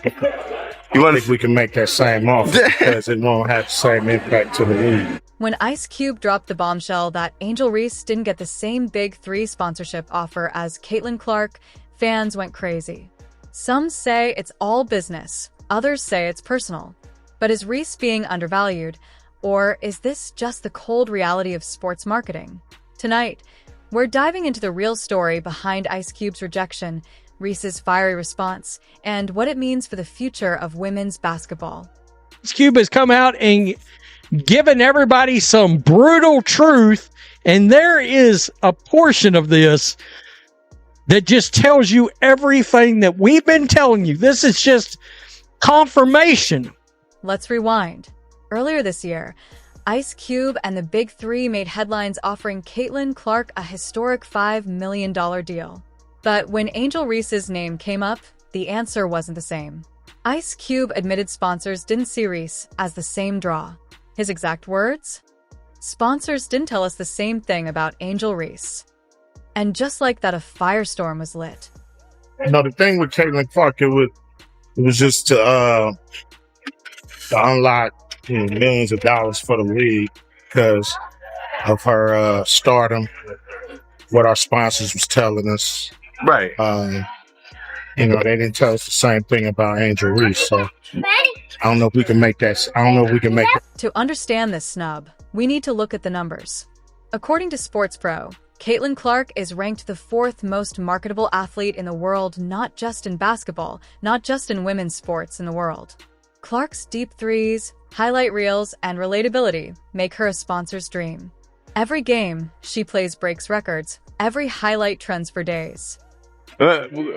I think we can make that same offer because it won't have the same impact to the league. When Ice Cube dropped the bombshell that Angel Reese didn't get the same Big3 sponsorship offer as Caitlin Clark, fans went crazy. Some say it's all business, others say it's personal. But is Reese being undervalued, or is this just the cold reality of sports marketing? Tonight, we're diving into the real story behind Ice Cube's rejection, Reese's fiery response, and what it means for the future of women's basketball. Ice Cube has come out and given everybody some brutal truth, and there is a portion of this that just tells you everything that we've been telling you. This is just confirmation. Let's rewind. Earlier this year, Ice Cube and the Big3 made headlines offering Caitlin Clark a historic $5 million deal. But when Angel Reese's name came up, the answer wasn't the same. Ice Cube admitted sponsors didn't see Reese as the same draw. His exact words? Sponsors didn't tell us the same thing about Angel Reese. And just like that, a firestorm was lit. No, the thing with Caitlin Clark, it was just to unlock millions of dollars for the league because of her stardom, what our sponsors was telling us. Right. They didn't tell us the same thing about Angel Reese, so I don't know if we can make that. To understand this snub, we need to look at the numbers. According to Sports Pro, Caitlin Clark is ranked the 4th most marketable athlete in the world, not just in basketball, not just in women's sports in the world. Clark's deep threes, highlight reels, and relatability make her a sponsor's dream. Every game she plays breaks records. Every highlight trends for days.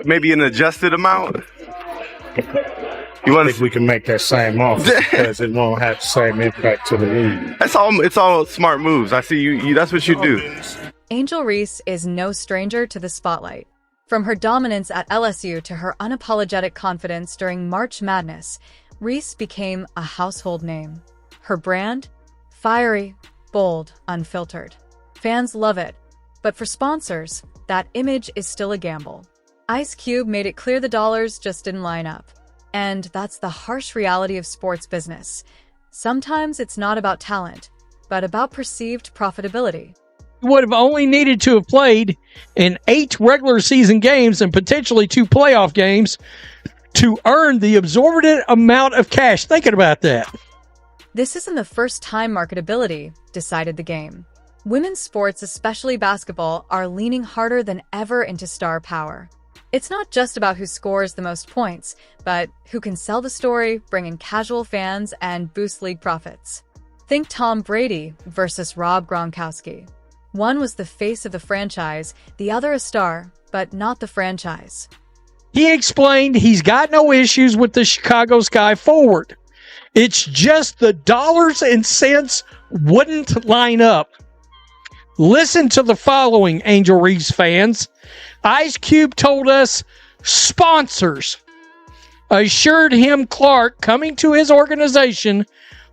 Maybe an adjusted amount? I think we can make that same offer because it won't have the same impact to the league. It's all smart moves. I see you that's what you do. Angel Reese is no stranger to the spotlight. From her dominance at LSU to her unapologetic confidence during March Madness, Reese became a household name. Her brand? Fiery, bold, unfiltered. Fans love it. But for sponsors, that image is still a gamble. Ice Cube made it clear the dollars just didn't line up. And that's the harsh reality of sports business. Sometimes it's not about talent, but about perceived profitability. Would have only needed to have played in 8 regular season games and potentially 2 playoff games to earn the absorbent amount of cash. Thinking about that. This isn't the first time marketability decided the game. Women's sports, especially basketball, are leaning harder than ever into star power. It's not just about who scores the most points, but who can sell the story, bring in casual fans, and boost league profits. Think Tom Brady versus Rob Gronkowski. One was the face of the franchise, the other a star, but not the franchise. He explained he's got no issues with the Chicago Sky forward. It's just the dollars and cents wouldn't line up. Listen to the following, Angel Reese fans. Ice Cube told us sponsors assured him Clark coming to his organization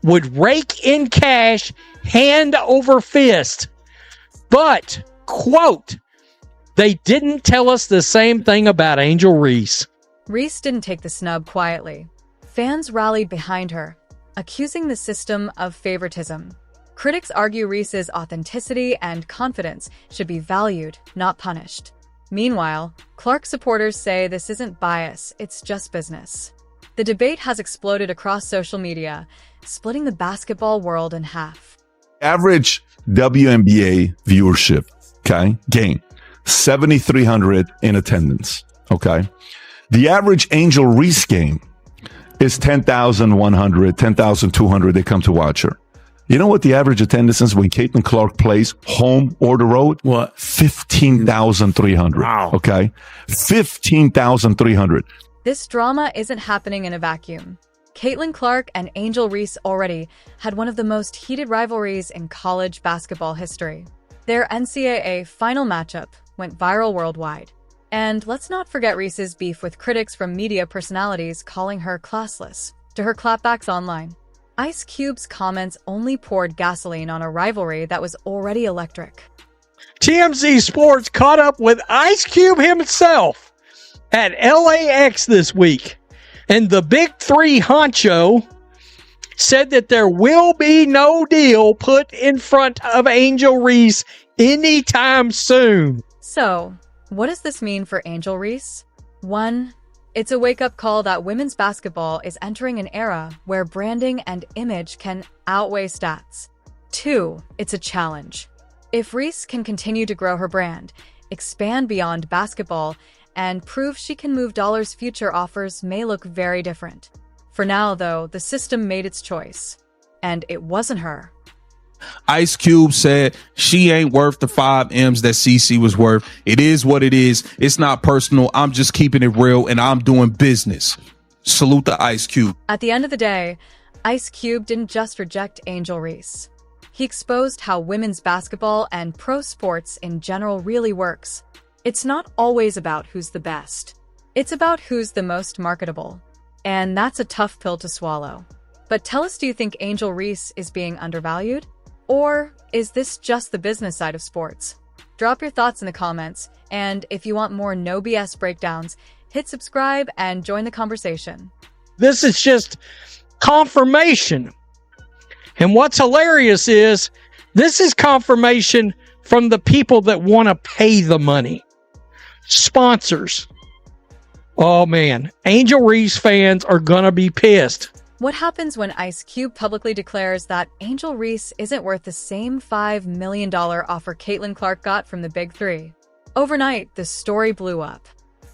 would rake in cash hand over fist. But, quote, they didn't tell us the same thing about Angel Reese. Reese didn't take the snub quietly. Fans rallied behind her, accusing the system of favoritism. Critics argue Reese's authenticity and confidence should be valued, not punished. Meanwhile, Clark supporters say this isn't bias, it's just business. The debate has exploded across social media, splitting the basketball world in half. Average WNBA viewership, okay, game, 7,300 in attendance, okay? The average Angel Reese game is 10,100, 10,200. They come to watch her. You know what the average attendance is when Caitlin Clark plays home or the road? What? 15,300. Wow. Okay? 15,300. This drama isn't happening in a vacuum. Caitlin Clark and Angel Reese already had one of the most heated rivalries in college basketball history. Their NCAA final matchup went viral worldwide. And let's not forget Reese's beef with critics from media personalities calling her classless, to her clapbacks online. Ice Cube's comments only poured gasoline on a rivalry that was already electric. TMZ Sports caught up with Ice Cube himself at LAX this week. And the big three honcho said that there will be no deal put in front of Angel Reese anytime soon. So, what does this mean for Angel Reese? 1. It's a wake-up call that women's basketball is entering an era where branding and image can outweigh stats. 2. It's a challenge. If Reese can continue to grow her brand, expand beyond basketball, and prove she can move dollars, future offers may look very different. For now, though, the system made its choice. And it wasn't her. Ice Cube said she ain't worth the 5 M's that CC was worth. It is what it is. It's not personal. I'm just keeping it real and I'm doing business. Salute to Ice Cube. At the end of the day, Ice Cube didn't just reject Angel Reese. He exposed how women's basketball and pro sports in general really works. It's not always about who's the best. It's about who's the most marketable. And that's a tough pill to swallow. But tell us, do you think Angel Reese is being undervalued? Or is this just the business side of sports? Drop your thoughts in the comments, and if you want more no BS breakdowns, hit subscribe and join the conversation. This is just confirmation. And what's hilarious is this is confirmation from the people that want to pay the money. Sponsors. Oh man, Angel Reese fans are gonna be pissed. What happens when Ice Cube publicly declares that Angel Reese isn't worth the same $5 million offer Caitlin Clark got from the Big Three? Overnight, the story blew up.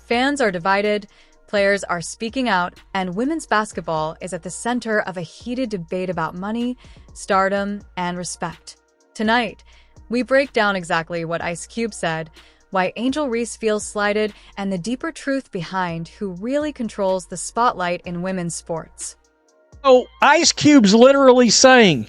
Fans are divided, players are speaking out, and women's basketball is at the center of a heated debate about money, stardom, and respect. Tonight, we break down exactly what Ice Cube said, why Angel Reese feels slighted, and the deeper truth behind who really controls the spotlight in women's sports. So Ice Cube's literally saying,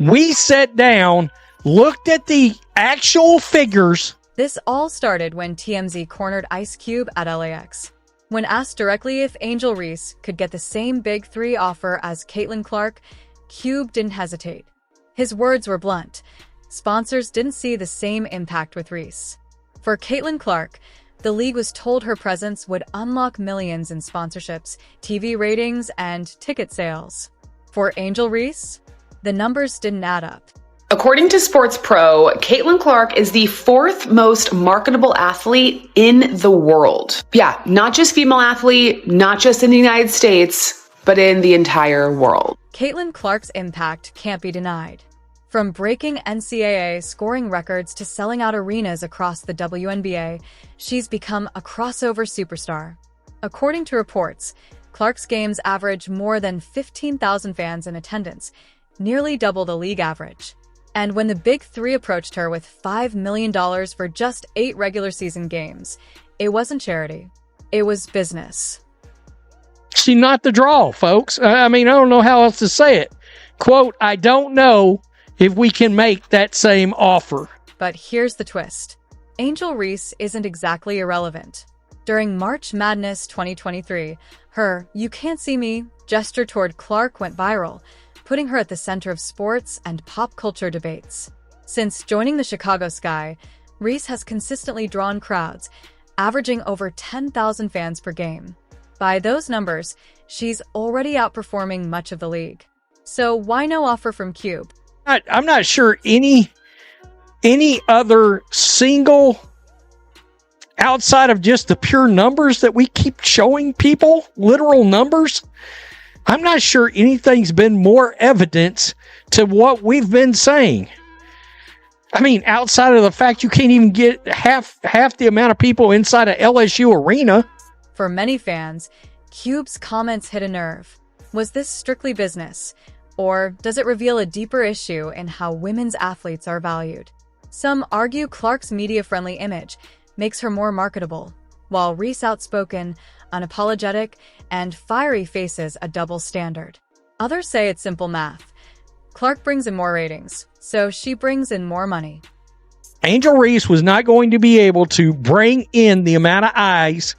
we sat down, looked at the actual figures. This all started when TMZ cornered Ice Cube at LAX. When asked directly if Angel Reese could get the same Big Three offer as Caitlin Clark, Cube didn't hesitate. His words were blunt. Sponsors didn't see the same impact with Reese. For Caitlin Clark, the league was told her presence would unlock millions in sponsorships, TV ratings, and ticket sales. For Angel Reese, the numbers didn't add up. According to Sports Pro, Caitlin Clark is the 4th most marketable athlete in the world. Yeah, not just female athlete, not just in the United States, but in the entire world. Caitlin Clark's impact can't be denied. From breaking NCAA scoring records to selling out arenas across the WNBA, she's become a crossover superstar. According to reports, Clark's games average more than 15,000 fans in attendance, nearly double the league average. And when the Big Three approached her with $5 million for just 8 regular season games, it wasn't charity. It was business. She's not the draw, folks. I mean, I don't know how else to say it. Quote, I don't know if we can make that same offer. But here's the twist. Angel Reese isn't exactly irrelevant. During March Madness 2023, her "you can't see me" gesture toward Clark went viral, putting her at the center of sports and pop culture debates. Since joining the Chicago Sky, Reese has consistently drawn crowds, averaging over 10,000 fans per game. By those numbers, she's already outperforming much of the league. So why no offer from Cube? I'm not sure any other single, outside of just the pure numbers that we keep showing people, literal numbers, I'm not sure anything's been more evidence to what we've been saying. I mean, outside of the fact you can't even get half the amount of people inside a LSU arena. For many fans, Cube's comments hit a nerve. Was this strictly business? Or does it reveal a deeper issue in how women's athletes are valued? Some argue Clark's media-friendly image makes her more marketable, while Reese outspoken, unapologetic, and fiery faces a double standard. Others say it's simple math. Clark brings in more ratings, so she brings in more money. Angel Reese was not going to be able to bring in the amount of eyes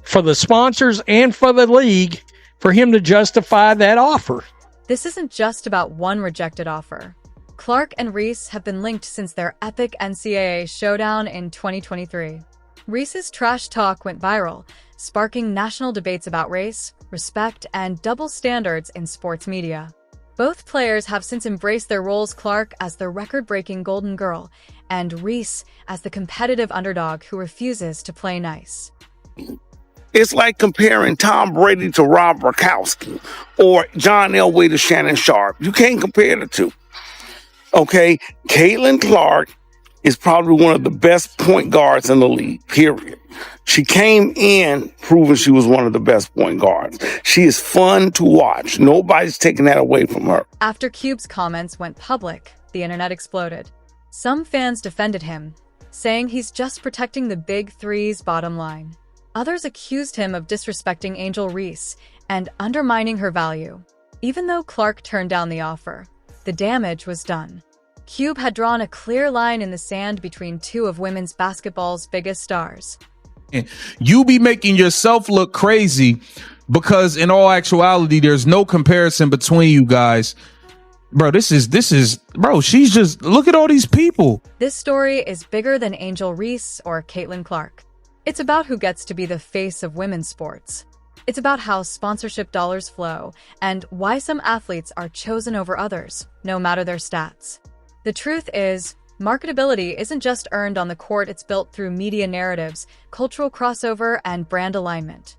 for the sponsors and for the league for him to justify that offer. This isn't just about one rejected offer. Clark and Reese have been linked since their epic NCAA showdown in 2023. Reese's trash talk went viral, sparking national debates about race, respect, and double standards in sports media. Both players have since embraced their roles, Clark as the record-breaking Golden Girl, and Reese as the competitive underdog who refuses to play nice. It's like comparing Tom Brady to Rob Gronkowski or John Elway to Shannon Sharp. You can't compare the two. Okay, Caitlin Clark is probably one of the best point guards in the league, period. She came in proving she was one of the best point guards. She is fun to watch. Nobody's taking that away from her. After Cube's comments went public, the internet exploded. Some fans defended him, saying he's just protecting the Big Three's bottom line. Others accused him of disrespecting Angel Reese and undermining her value. Even though Clark turned down the offer, the damage was done. Cube had drawn a clear line in the sand between two of women's basketball's biggest stars. You be making yourself look crazy because in all actuality, there's no comparison between you guys. Bro, she's just, look at all these people. This story is bigger than Angel Reese or Caitlin Clark. It's about who gets to be the face of women's sports. It's about how sponsorship dollars flow and why some athletes are chosen over others, no matter their stats. The truth is, marketability isn't just earned on the court, it's built through media narratives, cultural crossover, and brand alignment.